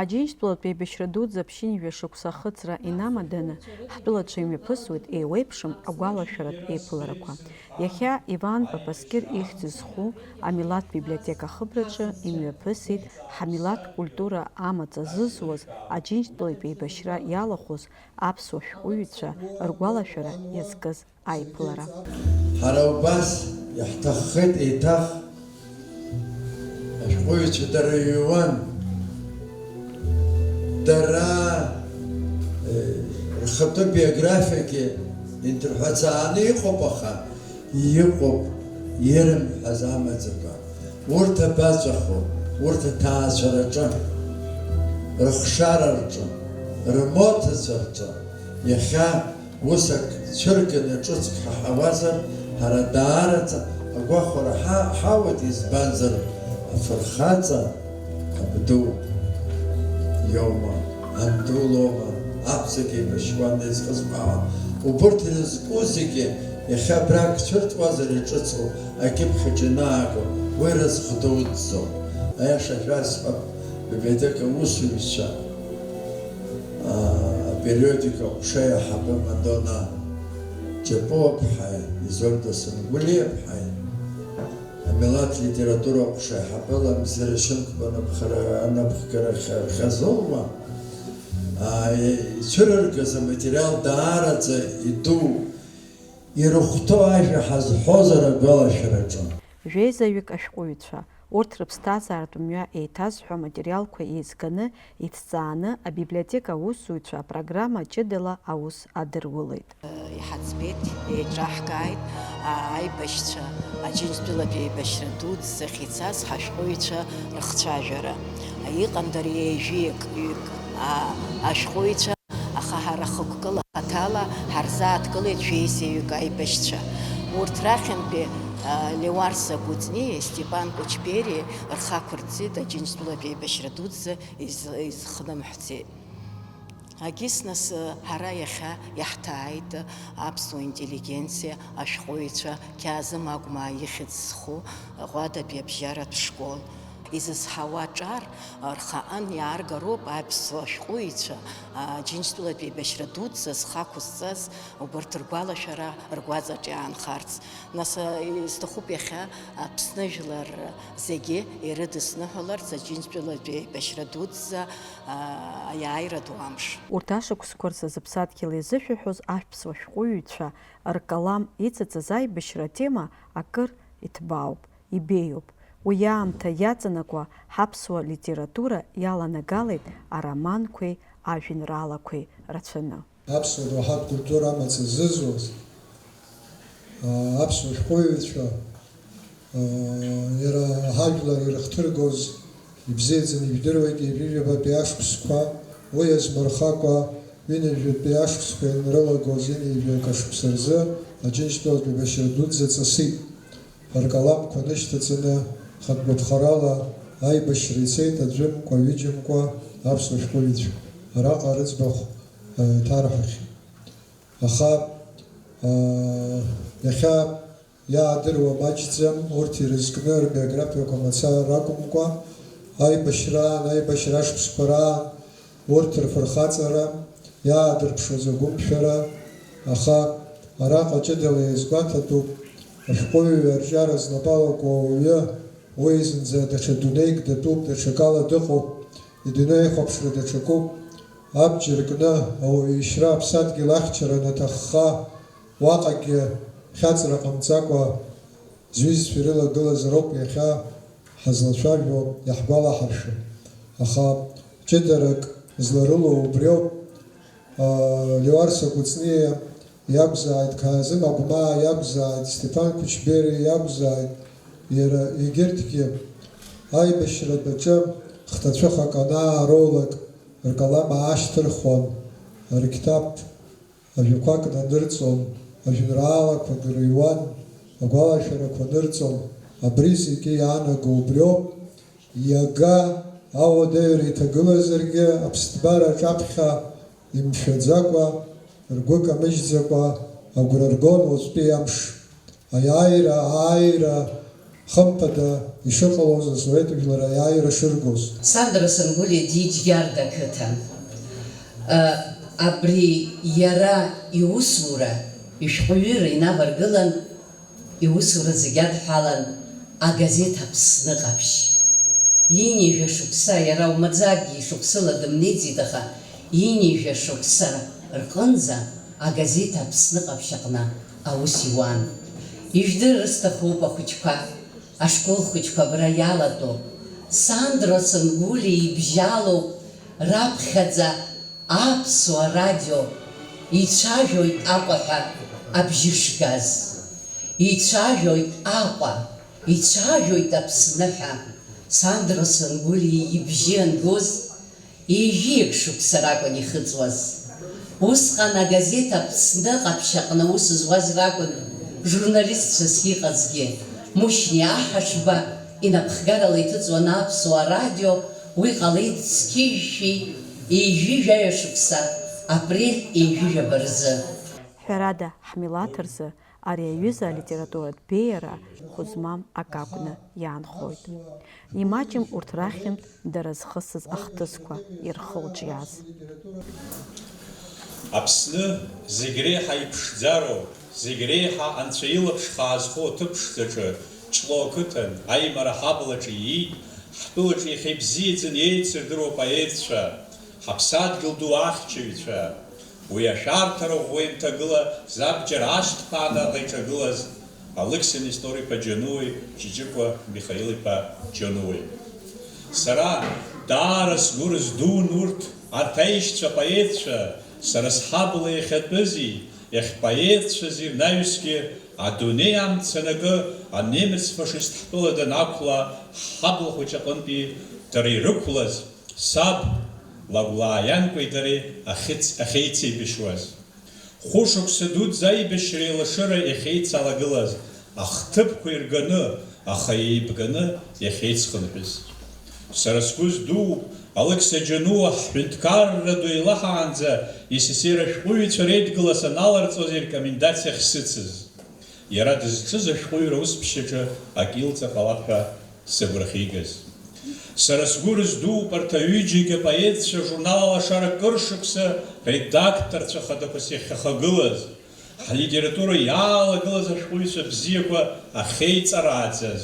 Аџьынџьтәылатә еибашьра дуӡӡа ԥшьынҩажәа шықәса ахыҵра инамаданы, ҳтәылаҿы имҩаԥысуеит еиуеиԥшым агәалашәаратә еиԥыларақәа. Иахьа Иван Папаскир ихьӡ зху амилаҭтә библиотека ахыбраҿы имҩаԥысит ҳамилаҭтә культура амаҵ азызуаз Аџьынџьтәылатә еибашьра иалахәыз аԥсуа шәҟәыҩҩцәа ргәалашәара иазкыз аиԥылара. Ҳара убас иаҳҭаххеит еиҭах ашәҟәыҩҩцәа дара иҩуан, дара рхатәы биографиагьы инҭырҳәацааны иҟоуп, аха иҟоуп ирымҳәаз амаӡақәа. Урҭ абаҵәаху, урҭ аҭаацәараҿы, рыхшараҿы, рмотацәа иахьа усак цәырганы ҿыцк ҳаҳауазар, ҳара даараӡа агәахәара ҳауеит, избанзар афырхаҵа абду иоума, анду лоума, аҳәсагьы еибашьуан еизхызмаауа. Убырҭ ирызку зегьы иахьа абрак цәырҵуазар иҿыцу акьыԥхьаҿ инааго, уи рызх дуӡӡоуп. Аиаша шәасҳәап, библиотека усуҩцәа апериодика ҟәша иаҳабы Мадона Ҷапоуԥҳаи, Изольда Сангәылиаԥҳаи, амилаҭ литература ҟәша иаҳабыла Мзира Шьынқәба анапхгара Хьазоума ицәырыргаз аматериал даараӡа иду, ирыхәҭоу ажәа ҳазҳәозар агәалашәараҿы. Жәеизаҩык ашәҟәыҩҩцәа, урҭ рыԥсҭазааратә мҩа еиҭазҳәо аматериалқәа еизганы, иҭҵааны абиблиотека аусзуҩцәа апрограмма ҷыдала аус адырулеит. Иҳаӡбеит, еиҿаҳкааит аибашьцәа, Аџьынџьтәылатә еибашьра дуӡӡа ахьицаз ҳашәҟәыҩҩцәа рыхцәажәара. Иҟан дара еижәҩык ашәҟәыҩҩцәа, аха ҳара хықәкыла хаҭала ҳарзааҭгылеит жәеизаҩык аибашьцәа. Урҭ рахьынтәи Леуарса Гәыҵниеи, Степан Кәычбериеи рхақәырӡит, Аџьынџьтәылатә еибашьра дуӡӡа изхнымҳәӡеит. Агьиснас ҳара иахьа иаҳҭааит аԥсуа интеллигенциа, ашәҟәыҩҩцәа, Қьаазым Агәмаа ихьӡ зху Ӷәадатәи абжьаратә школ. Изызҳауа ҿар рхаан иааргароуп аԥсуа шәҟәыҩҩцәа, Аџьынџьтәылатә еибашьра дуӡӡа зхақәызҵаз убарҭ ргәалашәара ргәаҵаҿ иаанхарц. Нас изҭахуп иахьа Аԥсны жәлар зегьы ирыдысныҳәаларц Аџьынџьтәылатә еибашьра дуӡӡа аиааира ду амш. Урҭ ашықәсқәа рзы зыԥсадгьыл изышәаҳәоз аԥсуа шәҟәыҩҩцәа ркалам иҵыҵыз аибашьра атема акыр иҭбаауп, ибеиоуп. Уи аамҭа иаҵанакуа ҳаԥсуа литература иаланагалеит ароманқәеи ажәеинраалақәеи рацәаны. Аԥсуа доуҳатә культура амаҵ зызуаз аԥсуа шәҟәыҩҩцәа иара ҳажәлар ирыхҭыргоз ибзиаӡаны ижәдыруеит ҩажәабатәи ашықәсқәа, уи иазмырхакәа ҩынҩажәатәи ашықәсқәа ианрылагоз ҩынҩажәак ашықәса рзы Аџьынџьтәылатә еибашьра дуӡӡа ҵысит. Ркаламқәа нышьҭаҵаны хатәгәаԥхарала аибашьра ицеит аӡәымкәа, ҩыџьамкәа аԥсуа шәҟәыҩҩцәа. Араҟа рыӡбахә ҭарҳәахьеит. Аха иахьа иаадыруа маҷӡам, урҭ ирызкны рбиографиақәа мацара ракәымкәа, аибашьраан, аибашьра ашықәсқәа раан, урҭ рфырхаҵара иаадырԥшыз агәымшәара. Аха араҟа ҷыдала иазгәаҭатәуп ашәҟәыҩҩы арҿиара знапалакуа ауаҩы, уи зынӡа даҽа дунеик датәуп, даҽакала дыҟоуп, идунеи аихәаԥшра даҽакуп. Абџьар кны ауаҩы ишьра аԥсадгьыл ахьчара анаҭахха, уаҟагьы хьаҵра ҟамҵакәа зҩызцәа ирылагылазароуп иахьа ҳазлацәажәо, иаҳгәалаҳаршәо. Аха ҷыдарак зларылоу убриоуп. Леуарса Гәыҵниа иакәзааит, Қьаазым Агәмаа иакәзааит, Степан Кәычбери иакәзааит, иара егьырҭгьы аибашьратә аҿы хҭацәыхак анаароулак ркалам аашьҭырхуан, ркитаб ажәақәак нанырҵон, ажәеинраалақәа рыҩуан, агәалашәарақәа нырҵон. Абри зегьы иаанаго убриоуп. Иага ауадаҩра иҭагылазаргьы аԥсҭбара аҿаԥхьа имшәаӡакәа, ргәы камыжьӡакәа агәра ргон уаҵәтәи амш. Аиааира хымԥада ишыҟалоз азуетажәлар аиааира шыргоз. Сандра Сангули диџьгьарда қыҭан. Абри иара иусура, ишәҟәҩыра инаваргылан, иусура зегьы адҳәалан агазеҭ Аԥсны ҟаԥшь. Инижә шықәса иара умаӡакгьы шықәсыла дымнеиӡеит, аха инижә шықәса рҟынӡа агазеҭ Аԥсны ҟаԥшь аҟны аус иуан. Ижәдырыр сҭахуп ахәыҷқәа, ашкол хәыҷқәа абра иалатәоуп. Сандра Сангули ибжьалоуп раԥхьаӡа аԥсуа радио, ицәажәоит Аҟәаҳәа абжьы шгаз. Ицәажәоит Аҟәа, ицәажәоит Аԥсны ҳәа. Сандра Сангули ибжьы ангоз ижәиак шықәса ракәын ихыҵуаз. Усҟан агазеҭ Аԥсны ҟаԥшь аҟны ус зуаз ракәын журналистцәас иҟазгьы. Мушьни аҳашба инапхгарала иҭыҵуан аԥсуа радио, уи ҟалеит зқьижәшәи ижәижәаҩа шықәса апрель ижәижәаба рзы. Ҳәарада, ҳмилаҭ рзы ари аҩыза алитературатә беиара хәы-змам акакәны иаанхоит. Имаҷым урҭ рахьынтә дара зхысыз ахҭысқәа ирхылҿиаз. Аԥсны зегь реиҳа иԥшӡароу, зегь реиҳа анцәа илаԥш хаазхо аҭыԥ ԥшӡаҿы Ҷлоу ақыҭан аимара ҳаблаҿы иит, ҳтәылаҿы иахьа ибзиаӡаны еицырдыруа апоетцәа, ҳаԥсадгьыл ду ахьчаҩцәа, уи ашәарҭара ӷәӷәа имҭагыла забџьар ашҭԥаanaҟа иҿагылаз Алықьсин Истор-иԥа Џьануи, Ҷиҷыкәа Михаил-иԥа Џьануи. Сара даара сгәы рыздун урҭ арҭ аишьцәа апоетцәа, сара сҳабла иахьатәызи, иахьпоетцәази рнаҩсгьы адунеи амцанакы анемец фашист ҳтәыла данақәла ҳҳабла хәыҷ аҟынтәи дара ирықәлаз саб Лагәлааианкәеи дареи ахьеицеибашьуаз. Хәышықәса дуӡӡа аибашьра еилашыра иахьеицалагылаз, ахҭыԥқәа ирганы, аха еибганы иахьеицхынҳәыз. Сара сгәы здууп Алықьса Џьануа ҳҳәынҭқарра ду еилаҳаанӡа иссср ашәҟәыҩҩцәа реидгыла саналарҵоз ирекомендациахь сыцыз. Иара дызҿыз ашәҟәыҩҩра усԥшьаҿы ак илҵа ҟалап ҳәа сыгәра-хигаз. Сара сгәы рыздууп арҭ аҩыџьагьы апоетцәа журнал алашара кыр шықәса редакторцәа хадақәас иахьахагылаз, ҳлитература иаалагылаз ашәҟәыҩҩцәа бзиақәа ахьеиҵарааӡаз,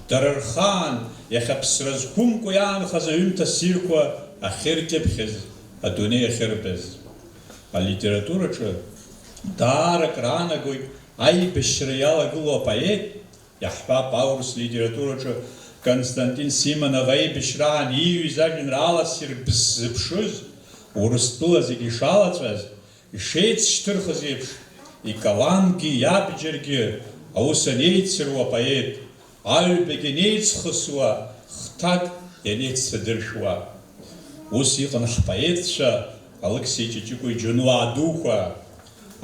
дара рхаан иахьа ԥсра зқәымкәа иаанхаз аҩымҭа ссирқәа ахьыркьыԥхьыз, адунеи ахьырбаз. Алитератураҿы даарак раанагоит аибашьра иалагылоу апоет, иаҳҳәап аурыс литератураҿы Константин Симонов аибашьраан ииҩыз ажәеинраала ссир зыԥшыз, Урыстәыла зегьы ишалаҵәаз, ишеицшьҭырхыз еиԥш, икаламгьы иабџьаргьы аус анеицыруа апоет, аҩбагьы анеиҵхысуа, хҭак ианеицҭадыршәуа. Ус иҟан ҳпоетцәа Алықьсеи Ҷиҷыкәеи Џьануа дуқәа.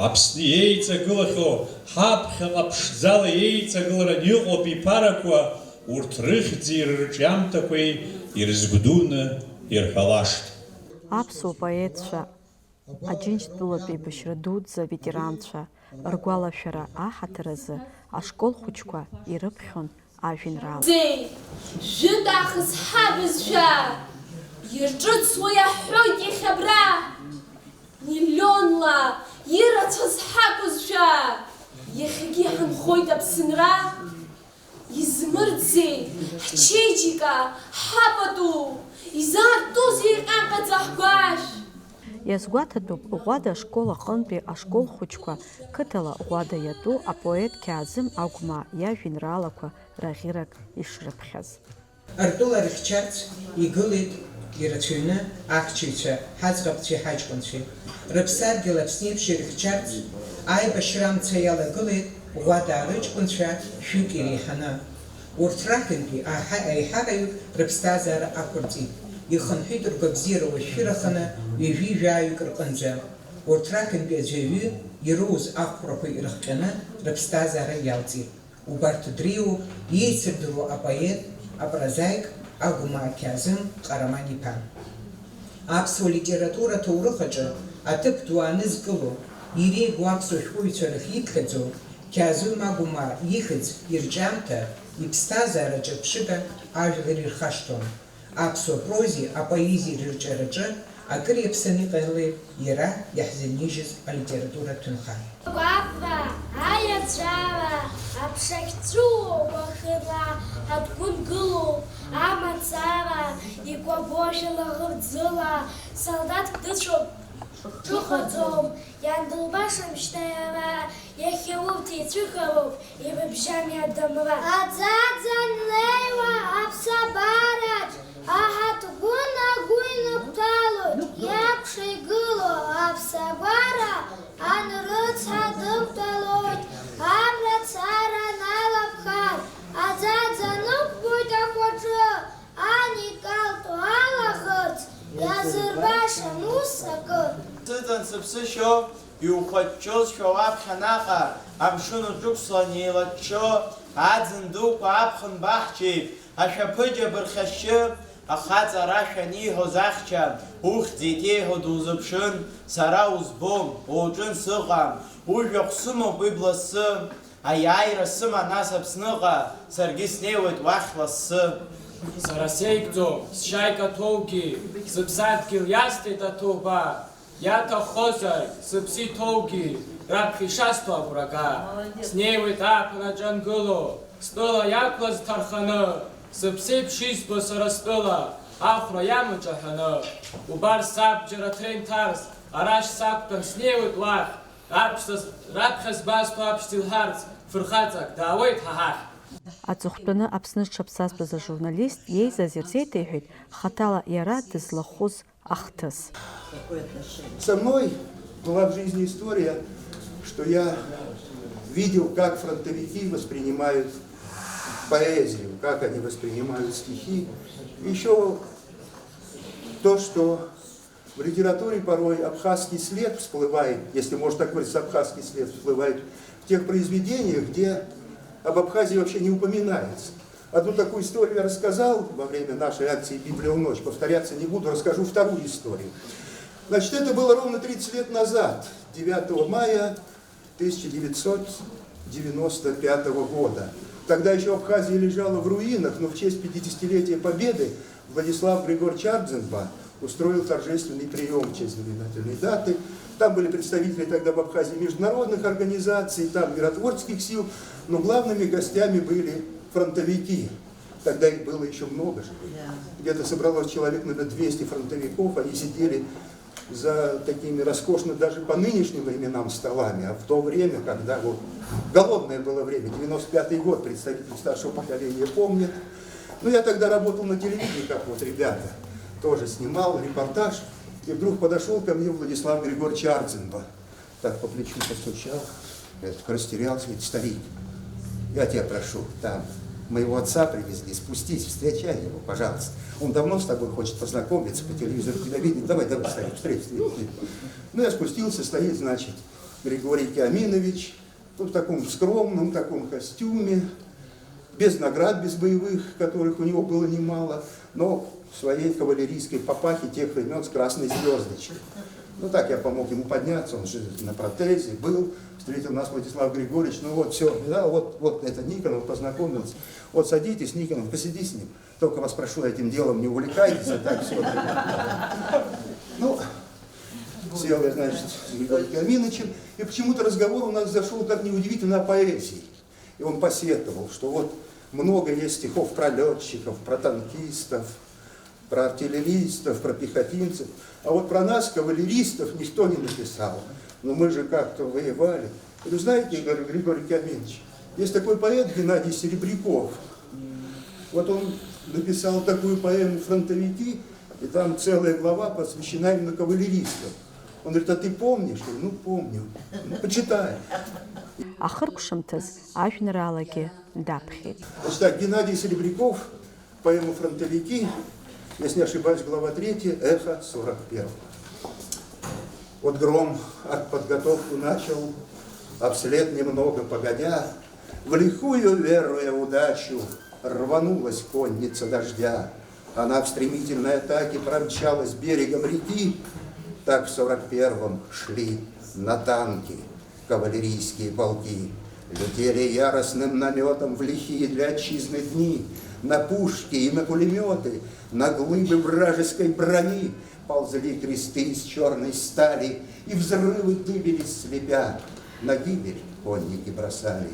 Аԥсны еиҵагылахьоу, ҳаԥхьаҟа ԥшӡала еиҵагыларан иҟоуп иԥарақәа, урҭ рыхьӡи рырҿиамҭақәеи ирызгәдуны ирҳәалашт. Аԥсуа поетцәа, Аџьынџьтәылатә еибашьра дуӡӡа ветеранцәа ргәалашәара аҳаҭыразы ашкол хәыҷқәа ирыԥхьон ажәеинраала. Жәытәаахыс ҳабызшәа ирҿыцуа иаҳҳәоит иахьа абра, миллионла ирацәаз ҳакәызшәа, иахьагьы ҳанхоит Аԥсынра. Измырӡзеи ҳчеиџьика, ҳапату, изаартузеи ҟьаҟьаӡа ҳгәашә. Иазгәаҭатәуп Ӷәада ашкол аҟынтәи ашкол хәыҷқәа қыҭала Ӷәада иатәу апоет Қьаазым Агәмаа иажәеинраалақәа раӷьырак ишрыԥхьаз. Ртәыла рыхьчарц игылеит ирацәаҩны ахьчаҩцәа, ҳаӡӷабцәеи ҳаҷкәынцәеи. Рыԥсадгьыл Аԥсны еиԥш ирыхьчарц аибашьра амца иалагылеит Ӷәада рыҷкәынцәа шәҩык иреиҳаны. Урҭ рахьынтәи аиҳараҩык рыԥсҭазаара ақәырҵеит. Ихынҳәит ргәабзиара уашәыраханы ҩажәи-жәаҩык рҟынӡа. Урҭ рахьынтәи аӡәаҩы ироуз ахәрақәа ирыхҟьаны рыԥсҭазаара иалҵит. Убарҭ дреиуоуп иеицырдыруа апоет, апрозаик Агәмаа Қьаазым Ҟараман-иԥа. Аԥсуа литература ҭоурыхаҿы аҭыԥ ду аанызкыло, иреигәоу аԥсуа шәҟәыҩҩцәа рахь иԥхьаӡоу Қьаазым Агәмаа ихьӡ ирҿиамҭа иԥсҭазаараҿы ԥшыга ажәлар ирхашҭуам. Аԥсуа прозе, апоезиеи рырҿиараҿы акыр иаԥсаны иҟалеит иара иаҳзынижьыз алитературатә ҭынхара. Гәаҟра, аиацәара, аԥшахьҵәыуо уахыра, адгәынгылоу, амацара, икәабошьа лаӷырӡыла, солдаҭк дыцәоуп, ҿыхаӡом, иан дылбашам шьҭа иара, иахьа урҭ еицәыхароуп, ирыбжьами адамра. Аӡаӡа нлеиуа аԥсабараҿ, аҳаҭгәын агәы инықәҭәалоит, иакәша игыло аԥсабара, анрыцҳа дықәтәалоит, амрацара налаԥхар, аӡаӡа нықәбоит ахәаҿы, ан икалҭо алаӷырӡ, иазырбашам ус акы. Сыҵан сыԥсышьо, иухәаҷҷозшәа уаԥхьа наҟа, амшын уҿықәслан еилаччо, аӡын дуқәа аԥхын баҳчеип, ашәаԥыџьа бырхьашьы, ахаҵа арашәа аниҳәоз ахьча, ухьӡ еиҭеиҳәо дузыԥшын, сара узбом, уҿын сыҟам, ужәахә сымоуп уи бласы, аиааира сыма нас Аԥсныҟа, саргьы снеиуеит уахь лассы. Сара сеигӡом, сшьаик аҭоугьы, сыԥсадгьыл иасҭеит аҭоуба, иаҭаххозар, сыԥсы иҭоугьы, раԥхьа ишасҭо агәрага, снеиуеит ааԥын аҿангыло, стәыла иақәлаз ҭарханы, сыԥсеиԥш избо сара стәыла, ахәра иамаҿаҳәаны, убар сабџьар аҭрен ҭарс, арашь сақәтәан снеиуеит уахь, раԥхьа збазҭо аԥшӡа илҳарц, фырхаҵак даауеит ҳаҳахь. Аҵыхәтәаны Аԥсны дшаԥсазтәыз ажурналист иеизаз ирзеиҭеиҳәеит хаҭала иара дызлахәыз ахҭыс. Со мной была в жизни история, что я видел, как фронтовики воспринимают поэзию, как они воспринимают стихи. Еще то, что в литературе порой абхазский след всплывает, если можно так говорить, абхазский след всплывает в тех произведениях, где об Абхазии вообще не упоминается. Одну такую историю я рассказал во время нашей акции «Библия в ночь». Повторяться не буду, расскажу вторую историю. Значит, это было ровно 30 лет назад, 9 мая 1995 года. Тогда еще Абхазия лежала в руинах, но в честь 50-летия Победы Владислав Григорьевич Ардзенба устроил торжественный прием в честь знаменательной даты. Там были представители тогда в Абхазии международных организаций, там миротворческих сил, но главными гостями были фронтовики. Тогда их было еще много же. Где-то собралось человек, наверное, 200 фронтовиков, они сидели за такими роскошно даже по нынешним временам столами, а в то время, когда вот голодное было время, 95-й год, представители старшего поколения помнят. Ну, я тогда работал на телевидении, как вот ребята, тоже снимал репортаж, и вдруг подошел ко мне Владислав Григорьевич Ардзенба, так по плечу постучал, я растерялся, говорит: старик, я тебя прошу, там моего отца привезли, спустись, встречай его, пожалуйста. Он давно с тобой хочет познакомиться, по телевизору тебя видит. Давай, старик, встреть. Ну, я спустился, стоит, значит, Григорий Киаминович, в таком скромном таком костюме, без наград, без боевых, которых у него было немало, но в своей кавалерийской папахе тех времен с красной звездочкой. Ну так, я помог ему подняться, он же на протезе был, встретил нас Владислав Григорьевич, ну вот все, да, вот это Никонов, познакомился. Вот садитесь, Никонов, посиди с ним. Только вас прошу, этим делом не увлекайтесь, а так все. Ну, сел я, значит, с Григорием Киаминовичем, и почему-то разговор у нас зашел, как неудивительно, о поэзии. И он посетовал, что вот много есть стихов про летчиков, про танкистов, про артиллеристов, про пехотинцев. А вот про нас, кавалеристов, никто не написал. Но мы же как-то воевали. Я говорю, знаете, Григорий Киаминович, есть такой поэт Геннадий Серебряков. Вот он написал такую поэму «Фронтовики», и там целая глава посвящена именно кавалеристам. Он говорит: а ты помнишь? Я говорю: ну, помню. Ну, почитай. Ахыркәшамҭаз ажәеинраалагьы даԥхьеит. Значит так, Геннадий Серебряков, поэму «Фронтовики», если не ошибаюсь, глава 3, эхо 41. Вот гром артподготовку начал, а вслед немного погодя, в лихую веруя удачу, рванулась конница дождя. Она в стремительной атаке промчалась берегом реки, так в 41-м шли на танки кавалерийские полки. Летели яростным наметом в лихие для отчизны дни, на пушки и на пулеметы, на глыбы вражеской брони ползли кресты из черной стали, и взрывы дыбились слепя. На гибель конники бросали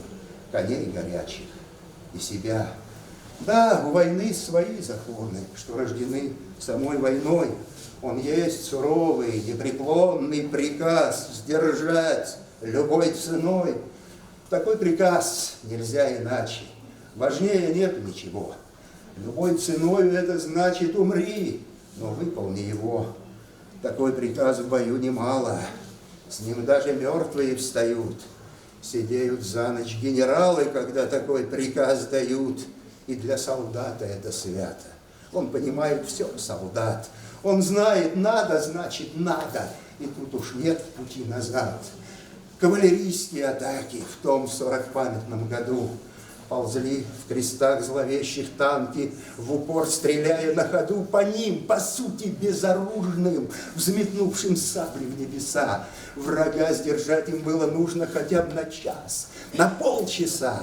коней горячих и себя. Да, у войны свои законы, что рождены самой войной. Он есть суровый, непреклонный приказ сдержать любой ценой. Такой приказ нельзя иначе. Важнее нет ничего. Любой ценой это значит умри, но выполни его. Такой приказ в бою немало. С ним даже мертвые встают. Сидеют за ночь генералы, когда такой приказ дают. И для солдата это свято. Он понимает все, солдат. Он знает, надо, значит, надо. И тут уж нет пути назад. Кавалерийские атаки в том 40-памятном году ползли в крестах зловещих танки, в упор стреляя на ходу по ним, по сути безоружным, взметнувшим сабли в небеса. Врага сдержать им было нужно хотя бы на час, на полчаса.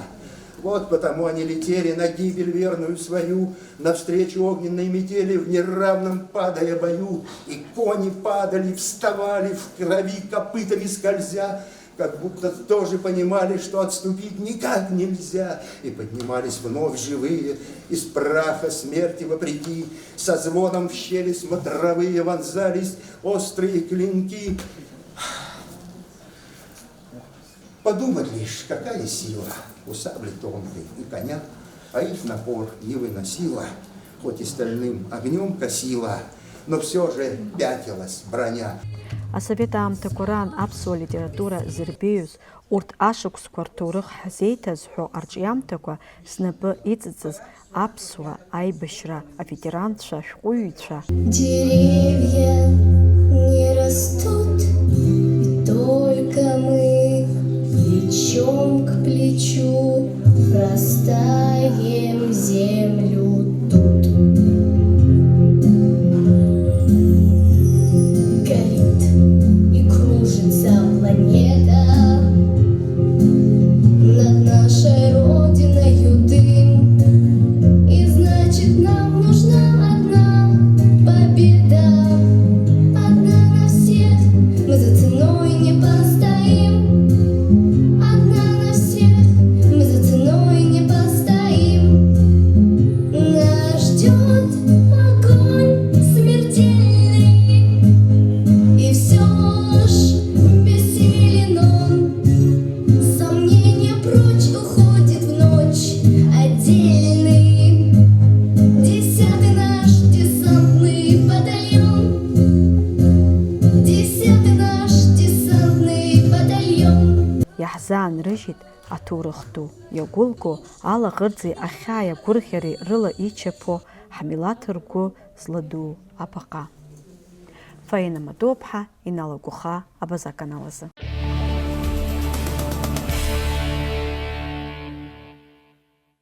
Вот потому они летели на гибель верную свою, навстречу огненной метели в неравном падая бою. И кони падали, вставали в крови, копытами скользя, как будто тоже понимали, что отступить никак нельзя. И поднимались вновь живые, из праха смерти вопреки, со звоном в щели смотровые вонзались острые клинки. Подумать лишь, какая сила у сабли тонкой и коня, а их напор не выносила, хоть и стальным огнем косила, но все же пятилась броня. Асовет аамҭақәа раан аԥсуа литература зырбеиоз урҭ ашықәсқәа рҭоурых ҳзеиҭазҳәо арҿиамҭақәа снапы иҵыҵыз аԥсуа аибашьра аветеранцәа ашәҟәыҩҩцәа. Деревья не растут, и только мы плечом к плечу растаем землю тут. Горит и кружится планета, над нашей родиною дым, и значит нам нужна одна победа, одна на всех, мы за ценой не постоим. Иаҳзаанрыжьит аҭоурых ду, иагәылго алаӷырӡи ахьааи агәырӷьареи рыла ичаԥо ҳмилаҭ ргәы зладу абаҟа. Фаина Мадоуԥҳа, иналагәыха абаза канал азы.